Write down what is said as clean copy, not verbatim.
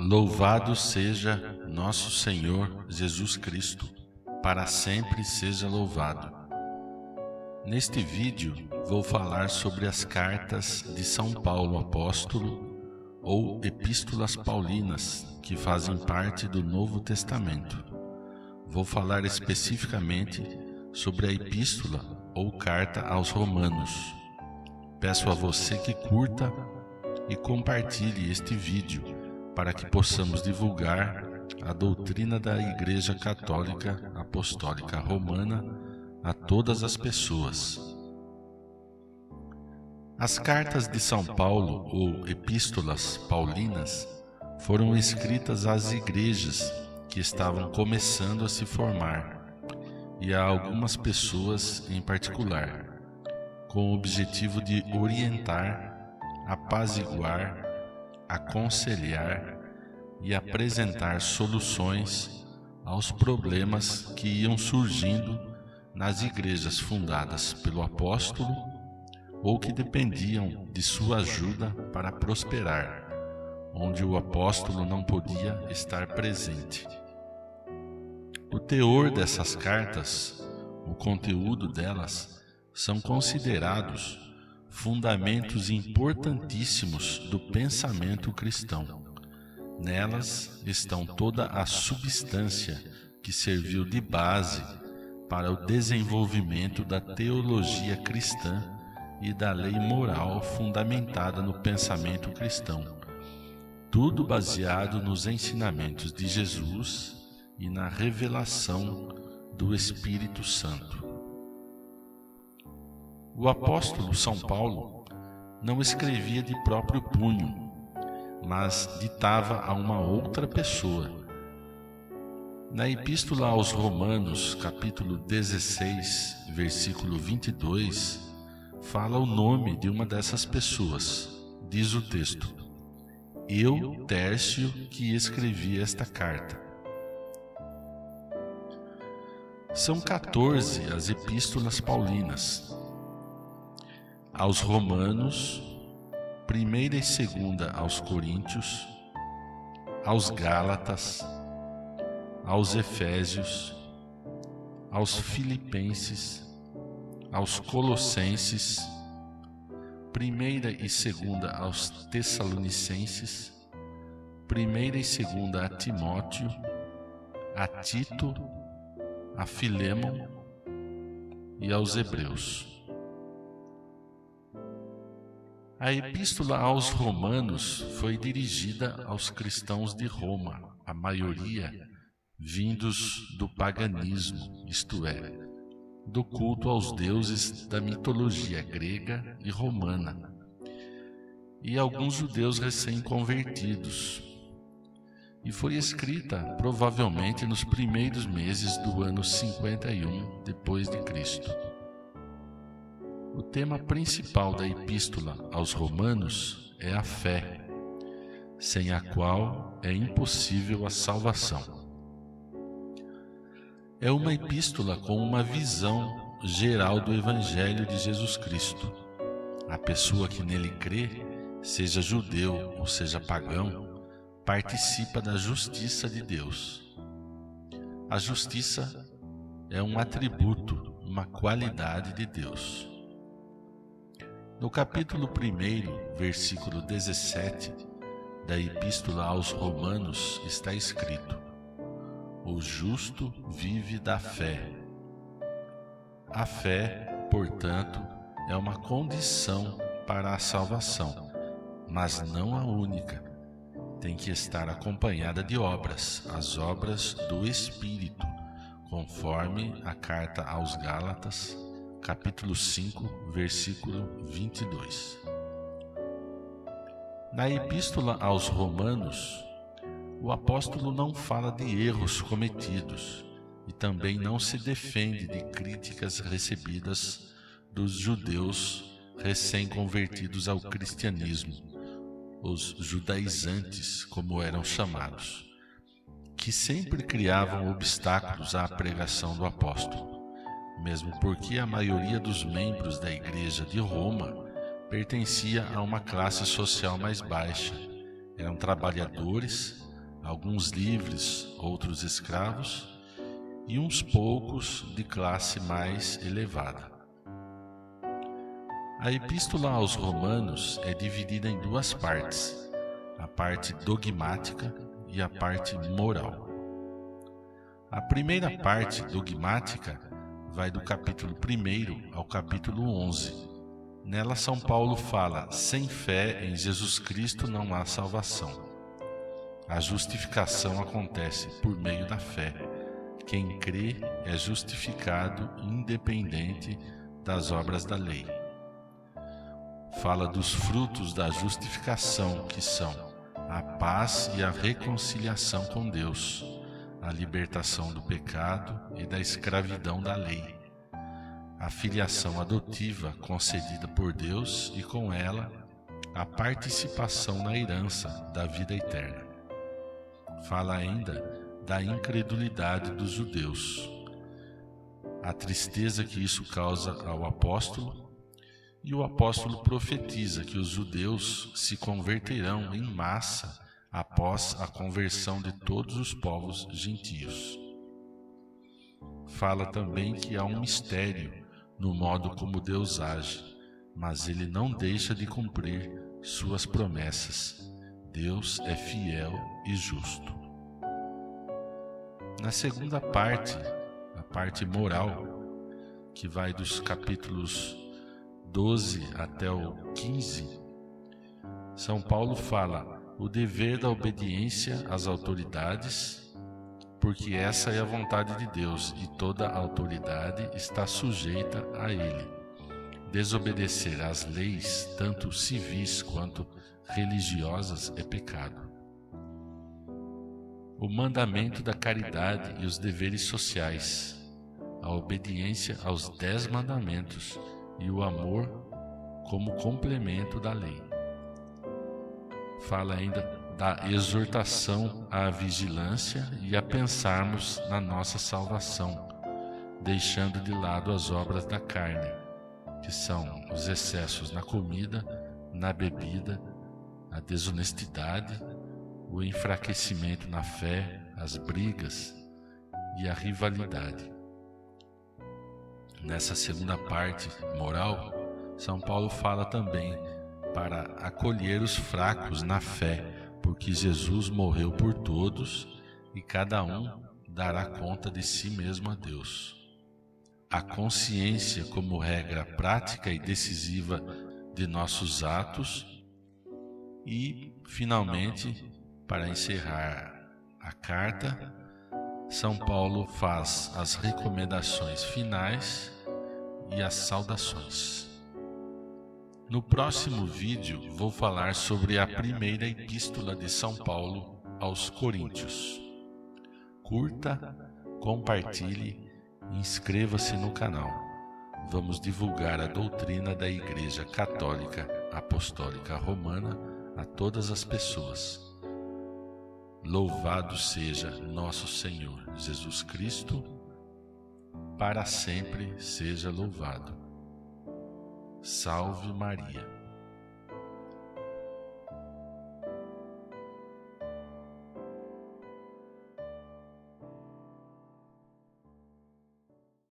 Louvado seja nosso Senhor Jesus Cristo, para sempre seja louvado. Neste vídeo vou falar sobre as cartas de São Paulo Apóstolo ou Epístolas Paulinas, que fazem parte do Novo Testamento. Vou falar especificamente sobre a Epístola ou Carta aos Romanos. Peço a você que curta e compartilhe este vídeo para que possamos divulgar a doutrina da Igreja Católica Apostólica Romana a todas as pessoas. As cartas de São Paulo, ou Epístolas Paulinas, foram escritas às igrejas que estavam começando a se formar e a algumas pessoas em particular, com o objetivo de orientar, apaziguar, aconselhar e apresentar soluções aos problemas que iam surgindo nas igrejas fundadas pelo apóstolo ou que dependiam de sua ajuda para prosperar, onde o apóstolo não podia estar presente. O teor dessas cartas, o conteúdo delas, são considerados fundamentos importantíssimos do pensamento cristão. Nelas estão toda a substância que serviu de base para o desenvolvimento da teologia cristã e da lei moral fundamentada no pensamento cristão, tudo baseado nos ensinamentos de Jesus e na revelação do Espírito Santo. O apóstolo São Paulo não escrevia de próprio punho, mas ditava a uma outra pessoa. Na Epístola aos Romanos, capítulo 16, versículo 22, fala o nome de uma dessas pessoas. Diz o texto: Eu, Tércio, que escrevi esta carta. São 14 as epístolas paulinas. Aos Romanos, 1ª e 2ª aos Coríntios, aos Gálatas, aos Efésios, aos Filipenses, aos Colossenses, 1ª e 2ª aos Tessalonicenses, 1ª e 2ª a Timóteo, a Tito, a Filémon e aos Hebreus. A Epístola aos Romanos foi dirigida aos cristãos de Roma, a maioria vindos do paganismo, isto é, do culto aos deuses da mitologia grega e romana, e alguns judeus recém-convertidos. E foi escrita provavelmente nos primeiros meses do ano 51 depois de Cristo. O tema principal da Epístola aos Romanos é a fé, sem a qual é impossível a salvação. É uma epístola com uma visão geral do Evangelho de Jesus Cristo. A pessoa que nele crê, seja judeu ou seja pagão, participa da justiça de Deus. A justiça é um atributo, uma qualidade de Deus. No capítulo 1, versículo 17 da Epístola aos Romanos está escrito: O justo vive da fé. A fé, portanto, é uma condição para a salvação, mas não a única. Tem que estar acompanhada de obras, as obras do Espírito, conforme a carta aos Gálatas, capítulo 5, versículo 22. Na Epístola aos Romanos, o apóstolo não fala de erros cometidos e também não se defende de críticas recebidas dos judeus recém-convertidos ao cristianismo, os judaizantes, como eram chamados, que sempre criavam obstáculos à pregação do apóstolo, mesmo porque a maioria dos membros da Igreja de Roma pertencia a uma classe social mais baixa. Eram trabalhadores alguns livres, outros escravos, e uns poucos de classe mais elevada. A Epístola aos Romanos é dividida em duas partes, a parte dogmática e a parte moral. A primeira parte dogmática vai do capítulo 1 ao capítulo 11. Nela, São Paulo fala: sem fé em Jesus Cristo não há salvação. A justificação acontece por meio da fé. Quem crê é justificado independente das obras da lei. Fala dos frutos da justificação, que são a paz e a reconciliação com Deus, a libertação do pecado e da escravidão da lei, a filiação adotiva concedida por Deus e, com ela, a participação na herança da vida eterna. Fala ainda da incredulidade dos judeus, a tristeza que isso causa ao apóstolo, e o apóstolo profetiza que os judeus se converterão em massa após a conversão de todos os povos gentios. Fala também que há um mistério no modo como Deus age, mas ele não deixa de cumprir suas promessas. Deus é fiel e justo. Na segunda parte, a parte moral, que vai dos capítulos 12 até o 15, São Paulo fala o dever da obediência às autoridades, porque essa é a vontade de Deus e toda a autoridade está sujeita a Ele. Desobedecer às leis, tanto civis quanto religiosas, é pecado. O mandamento da caridade e os deveres sociais, a obediência aos 10 mandamentos e o amor como complemento da lei. Fala ainda da exortação à vigilância e a pensarmos na nossa salvação, deixando de lado as obras da carne, que são os excessos na comida, na bebida, a desonestidade, o enfraquecimento na fé, as brigas e a rivalidade. Nessa segunda parte moral, São Paulo fala também para acolher os fracos na fé, porque Jesus morreu por todos e cada um dará conta de si mesmo a Deus. A consciência como regra prática e decisiva de nossos atos e, finalmente, para encerrar a carta, São Paulo faz as recomendações finais e as saudações. No próximo vídeo vou falar sobre a primeira epístola de São Paulo aos Coríntios. Curta, compartilhe e inscreva-se no canal. Vamos divulgar a doutrina da Igreja Católica Apostólica Romana a todas as pessoas. Louvado seja nosso Senhor Jesus Cristo, para sempre seja louvado. Salve Maria.